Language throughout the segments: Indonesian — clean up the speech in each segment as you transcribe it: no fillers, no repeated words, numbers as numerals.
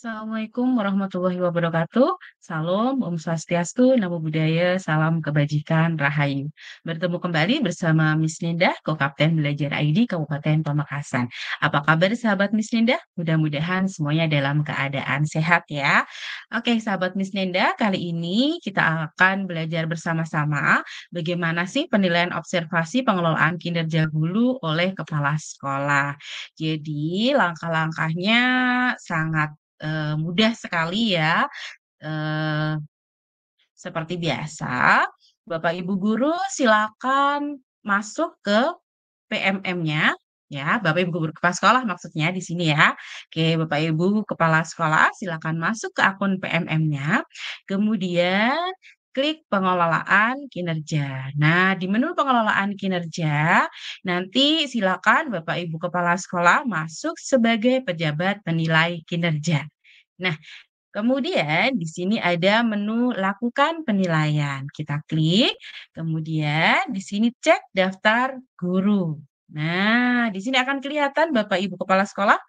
Assalamualaikum warahmatullahi wabarakatuh. Salam, Om Swastiastu, Namo Buddhaya, salam kebajikan, Rahayu. Bertemu kembali bersama Miss Nindah, Kapten Belajar ID Kabupaten Pamekasan. Apa kabar sahabat Miss Nindah? Mudah-mudahan semuanya dalam keadaan sehat ya. Oke, sahabat Miss Nindah, kali ini kita akan belajar bersama-sama bagaimana sih penilaian observasi pengelolaan kinerja guru oleh kepala sekolah. Jadi, langkah-langkahnya sangat mudah sekali ya, eee, seperti biasa, Bapak Ibu guru silakan masuk ke PMM-nya ya, Bapak Ibu guru kepala sekolah maksudnya di sini ya. Oke, Bapak Ibu kepala sekolah silakan masuk ke akun PMM-nya, kemudian klik pengelolaan kinerja. Nah, di menu pengelolaan kinerja, nanti silakan Bapak Ibu kepala sekolah masuk sebagai pejabat penilai kinerja. Nah, kemudian di sini ada menu lakukan penilaian. Kita klik, kemudian di sini cek daftar guru. Nah, di sini akan kelihatan Bapak Ibu kepala sekolah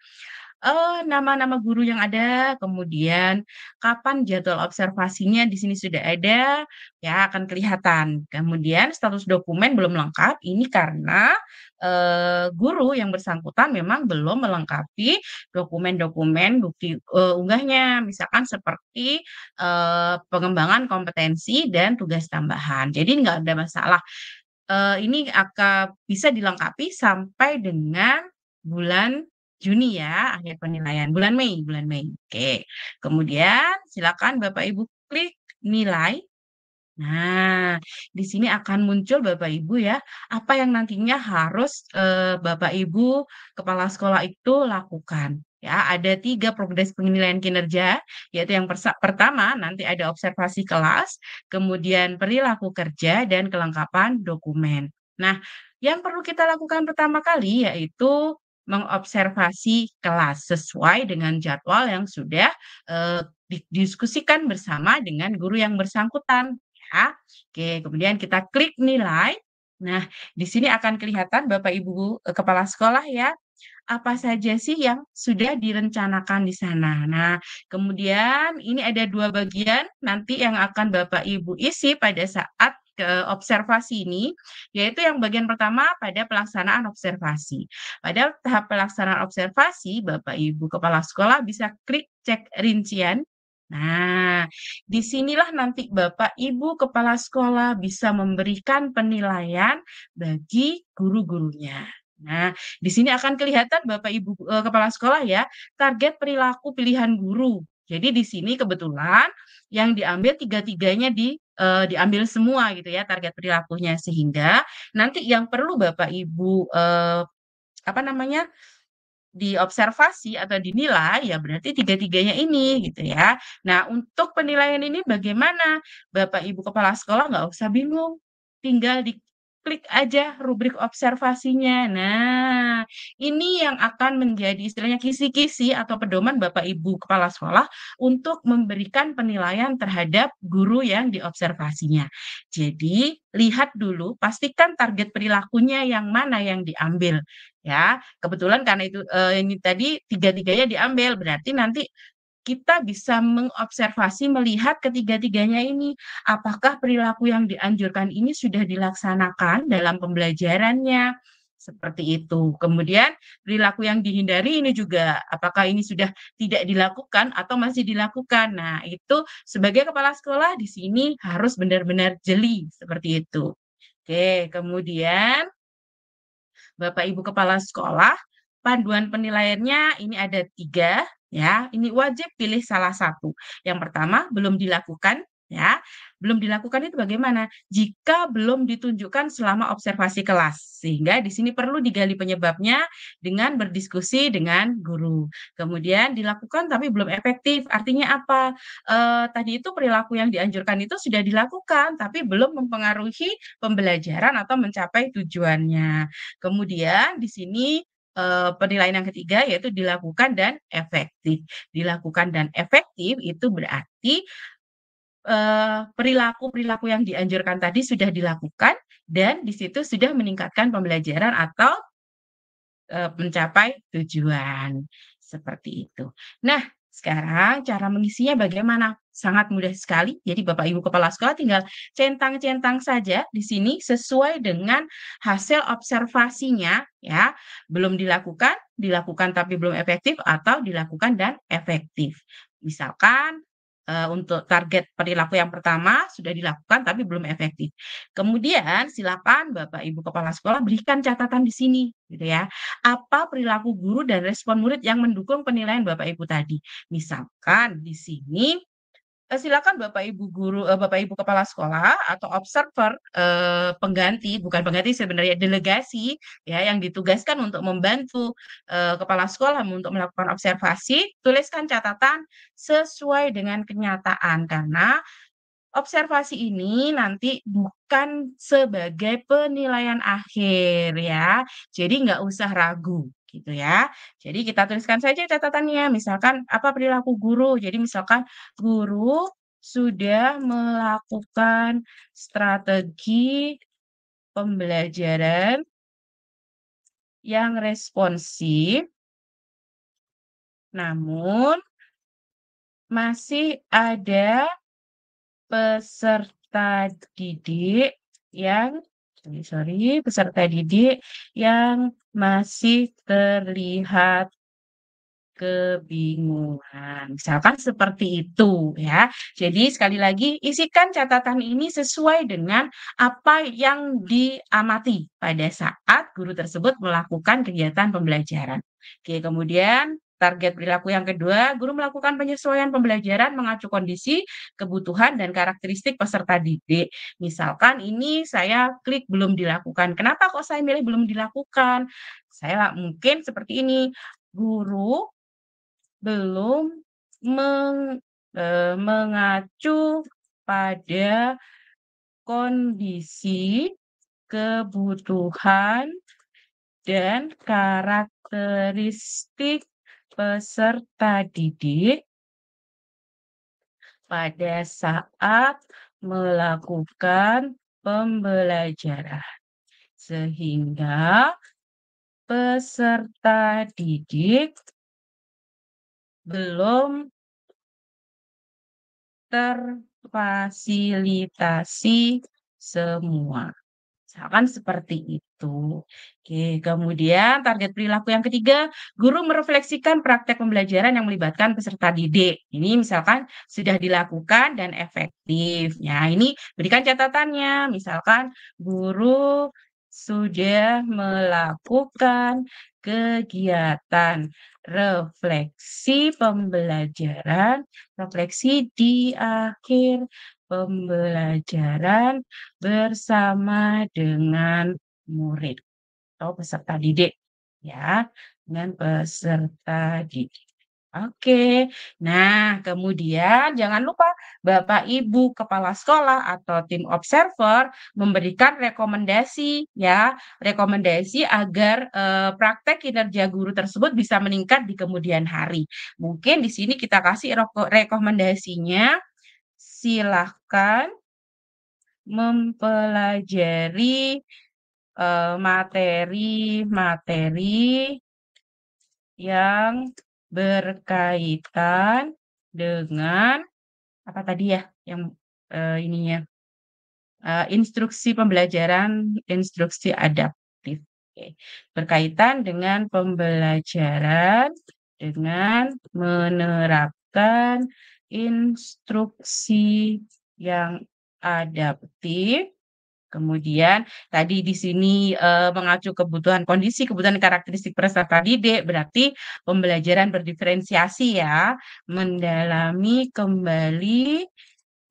nama-nama guru yang ada, kemudian kapan jadwal observasinya di sini sudah ada, ya akan kelihatan. Kemudian status dokumen belum lengkap, ini karena, guru yang bersangkutan memang belum melengkapi dokumen-dokumen bukti, unggahnya. Misalkan seperti, pengembangan kompetensi dan tugas tambahan. Jadi nggak ada masalah, ini bisa dilengkapi sampai dengan bulan Juni ya, akhir penilaian, bulan Mei, oke. Kemudian silakan Bapak Ibu klik nilai. Nah, di sini akan muncul Bapak Ibu ya, apa yang nantinya harus, Bapak Ibu kepala sekolah itu lakukan. Ya, ada 3 progres penilaian kinerja, yaitu yang pertama nanti ada observasi kelas, kemudian perilaku kerja, dan kelengkapan dokumen. Nah, yang perlu kita lakukan pertama kali yaitu mengobservasi kelas sesuai dengan jadwal yang sudah, didiskusikan bersama dengan guru yang bersangkutan. Ya. Oke, kemudian kita klik nilai. Nah, di sini akan kelihatan Bapak Ibu, kepala sekolah ya, apa saja sih yang sudah direncanakan di sana. Nah, kemudian ini ada 2 bagian nanti yang akan Bapak Ibu isi pada saat observasi ini, yaitu yang bagian pertama pada pelaksanaan observasi. Pada tahap pelaksanaan observasi, Bapak Ibu kepala sekolah bisa klik cek rincian. Nah, disinilah nanti Bapak Ibu kepala sekolah bisa memberikan penilaian bagi guru-gurunya. Nah, di sini akan kelihatan Bapak Ibu, kepala sekolah ya, target perilaku pilihan guru. Jadi di sini kebetulan yang diambil tiga-tiganya diambil semua gitu ya target perilakunya, sehingga nanti yang perlu Bapak Ibu, apa namanya, diobservasi atau dinilai, ya berarti tiga-tiganya ini gitu ya. Nah, untuk penilaian ini bagaimana? Bapak Ibu kepala sekolah nggak usah bingung, tinggal diklik aja rubrik observasinya. Nah, ini yang akan menjadi istilahnya kisi-kisi atau pedoman Bapak Ibu kepala sekolah untuk memberikan penilaian terhadap guru yang diobservasinya. Jadi, lihat dulu, pastikan target perilakunya yang mana yang diambil, ya. Kebetulan karena itu, ini tadi tiga-tiganya diambil, berarti nanti kita bisa mengobservasi melihat ketiga-tiganya ini, apakah perilaku yang dianjurkan ini sudah dilaksanakan dalam pembelajarannya, seperti itu. Kemudian perilaku yang dihindari ini juga, apakah ini sudah tidak dilakukan atau masih dilakukan. Nah, itu sebagai kepala sekolah di sini harus benar-benar jeli, seperti itu. Oke, kemudian Bapak Ibu kepala sekolah, panduan penilaiannya ini ada 3 ya, ini wajib pilih salah satu. Yang pertama, belum dilakukan ya, belum dilakukan itu bagaimana? Jika belum ditunjukkan selama observasi kelas, sehingga di sini perlu digali penyebabnya dengan berdiskusi dengan guru. Kemudian dilakukan tapi belum efektif, artinya apa? Tadi itu perilaku yang dianjurkan itu sudah dilakukan, tapi belum mempengaruhi pembelajaran atau mencapai tujuannya. Kemudian di sini, penilaian yang ketiga yaitu dilakukan dan efektif. Dilakukan dan efektif itu berarti, perilaku-perilaku yang dianjurkan tadi sudah dilakukan dan di situ sudah meningkatkan pembelajaran atau, mencapai tujuan, seperti itu. Nah, Sekarang cara mengisinya bagaimana? Sangat mudah sekali. Jadi Bapak Ibu kepala sekolah tinggal centang-centang saja di sini sesuai dengan hasil observasinya ya. Belum dilakukan, dilakukan tapi belum efektif atau dilakukan dan efektif. Misalkan untuk target perilaku yang pertama sudah dilakukan tapi belum efektif. Kemudian silakan Bapak Ibu kepala sekolah berikan catatan di sini gitu ya. Apa perilaku guru dan respon murid yang mendukung penilaian Bapak Ibu tadi? Misalkan di sini, silakan Bapak Ibu guru Bapak Ibu kepala sekolah atau observer, pengganti, bukan pengganti sebenarnya, delegasi ya yang ditugaskan untuk membantu, kepala sekolah untuk melakukan observasi, tuliskan catatan sesuai dengan kenyataan. Karena observasi ini nanti bukan sebagai penilaian akhir ya, jadi nggak usah ragu gitu ya. Jadi kita tuliskan saja catatannya, misalkan apa perilaku guru, jadi misalkan guru sudah melakukan strategi pembelajaran yang responsif, namun masih ada peserta didik yang peserta didik yang masih terlihat kebingungan, misalkan seperti itu ya. Jadi sekali lagi isikan catatan ini sesuai dengan apa yang diamati pada saat guru tersebut melakukan kegiatan pembelajaran. Oke, kemudian target perilaku yang kedua, guru melakukan penyesuaian pembelajaran mengacu kondisi, kebutuhan, dan karakteristik peserta didik. Misalkan ini saya klik belum dilakukan. Kenapa kok saya milih belum dilakukan? Saya mungkin seperti ini, guru belum meng mengacu pada kondisi, kebutuhan, dan karakteristik peserta didik pada saat melakukan pembelajaran. Sehingga peserta didik belum terfasilitasi semua. Misalkan seperti itu. Oke, kemudian target perilaku yang ketiga, guru merefleksikan praktek pembelajaran yang melibatkan peserta didik. Ini misalkan sudah dilakukan dan efektif. Ya, ini berikan catatannya. Misalkan guru sudah melakukan kegiatan refleksi pembelajaran, refleksi di akhir pembelajaran bersama dengan murid atau peserta didik ya, dengan peserta didik. Oke. Nah, kemudian jangan lupa Bapak Ibu kepala sekolah atau tim observer memberikan rekomendasi ya, rekomendasi agar praktek kinerja guru tersebut bisa meningkat di kemudian hari. Mungkin di sini kita kasih rekomendasinya, silahkan mempelajari, materi-materi yang berkaitan dengan apa tadi ya, yang, ininya, instruksi pembelajaran, instruksi adaptif, oke. Berkaitan dengan pembelajaran dengan menerapkan instruksi yang adaptif. Kemudian tadi di sini, mengacu kebutuhan kondisi, kebutuhan karakteristik peserta didik, berarti pembelajaran berdiferensiasi ya, mendalami kembali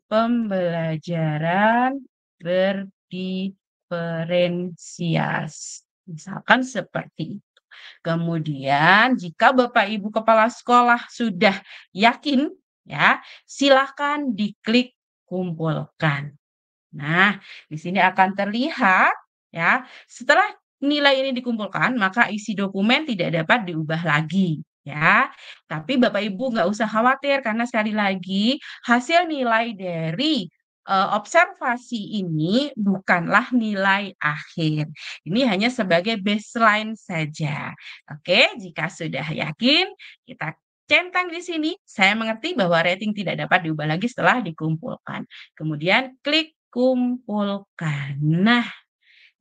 pembelajaran berdiferensiasi. Misalkan seperti itu. Kemudian jika Bapak Ibu kepala sekolah sudah yakin ya, silakan diklik kumpulkan. Nah, di sini akan terlihat ya, setelah nilai ini dikumpulkan, maka isi dokumen tidak dapat diubah lagi ya. Tapi Bapak Ibu nggak usah khawatir karena sekali lagi hasil nilai dari observasi ini bukanlah nilai akhir. Ini hanya sebagai baseline saja. Oke, jika sudah yakin, kita centang di sini, saya mengerti bahwa rating tidak dapat diubah lagi setelah dikumpulkan. Kemudian klik kumpulkan. Nah,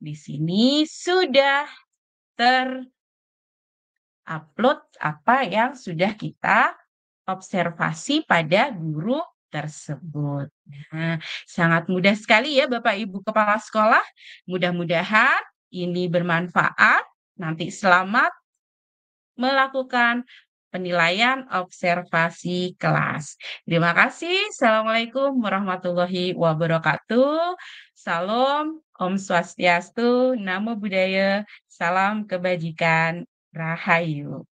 di sini sudah terupload apa yang sudah kita observasi pada guru tersebut. Nah, sangat mudah sekali ya Bapak Ibu kepala sekolah. Mudah-mudahan ini bermanfaat. Nanti selamat melakukan penilaian observasi kelas. Terima kasih. Assalamualaikum warahmatullahi wabarakatuh. Salam, Om Swastiastu, Namo Buddhaya, salam kebajikan, Rahayu.